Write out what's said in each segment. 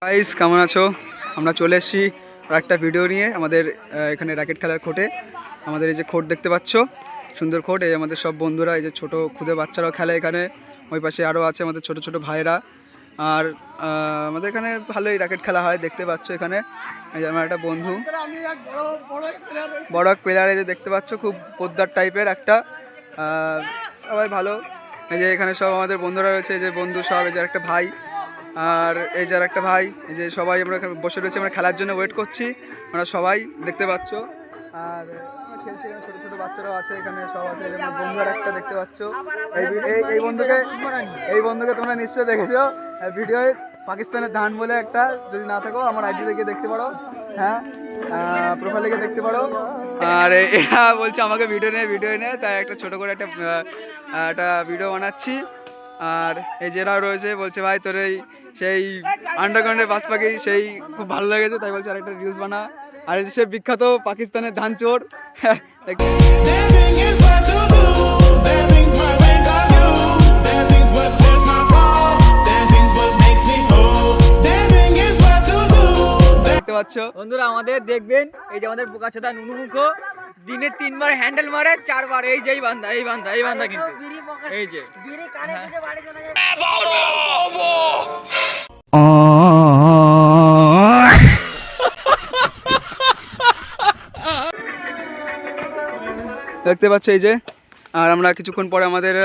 Guys কেমন আছো? আমরা চলে এসেছি আর একটা ভিডিও নিয়ে আমাদের এখানে র্যাকেট খেলার কোর্টে। আমাদের এই যে কোর্ট দেখতে পাচ্ছ, সুন্দর কোর্ট। এই আমাদের সব বন্ধুরা, এই যে ছোট খুদে বাচ্চারাও খেলে এখানে। ওই পাশে আরও আছে আমাদের ছোট ছোট ভাইরা। আর আমাদের এখানে ভালোই র্যাকেট খেলা হয়, দেখতে পাচ্ছ এখানে। এই যে আমার একটা বন্ধু, বড় এক প্লেয়ার, এই যে দেখতে পাচ্ছ, খুব পোদ্দার টাইপের একটা। সবাই ভালো। এই যে এখানে সব আমাদের বন্ধুরা রয়েছে, এই যে বন্ধু সব, এই যে একটা ভাই, আর এই যে একটা ভাই। এই যে সবাই আমরা এখানে বসে রয়েছি, আমরা খেলার জন্য ওয়েট করছি। আমরা সবাই দেখতে পাচ্ছ। আর আমরা খেলছি, এখানে ছোটো ছোটো বাচ্চারাও আছে, এখানে সব আছে। যেমন বন্ধুরা একটা দেখতে পাচ্ছ, এই বন্ধুকে তোমরা নিশ্চয়ই দেখেছো ভিডিওয়। পাকিস্তানের ধান বলে একটা, যদি না থাকো আমার আইডি থেকে দেখতে পারো, হ্যাঁ, প্রোফাইল থেকে দেখতে পারো। আর এরা বলছে আমাকে ভিডিও নে, তাই একটা ছোটো করে একটা ভিডিও বানাচ্ছি। আর এই যেরা রয়েছে বলছে, ভাই তোর এই সেই আন্ডারগ্রাউন্ডের বাস পাখি সেই খুব ভালো লেগেছে, তাই বলছে আরেকটা রিলস বানা। আর সে বিখ্যাত পাকিস্তানের ধান চোর। দেখতে পাচ্ছ বন্ধুরা, আমাদের দেখবেন এই যে আমাদের বোকাচোদা নুনুমুখো দিনে 3 বার হ্যান্ডেল মারে, 4 বার এই যে এই বান্দা কিন্তু এই যে দেখতে পাচ্ছ এই যে। আর আমরা কিছুক্ষণ পরে আমাদের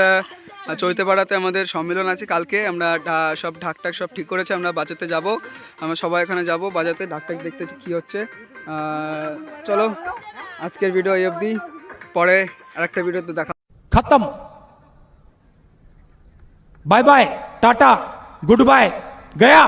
চৈতেপাড়াতে আমাদের সম্মেলন আছে কালকে। আমরা সব ঢাকটাক সব ঠিক করেছে, আমরা বাজাতে যাব। আমরা সবাই এখানে যাব বাজাতে, ঢাকটাক দেখতে কী হচ্ছে। চলো, আজকের ভিডিও এই অবধি, পরে আরেকটা ভিডিওতে দেখা। खत्म। Bye bye, tata, goodbye, गया।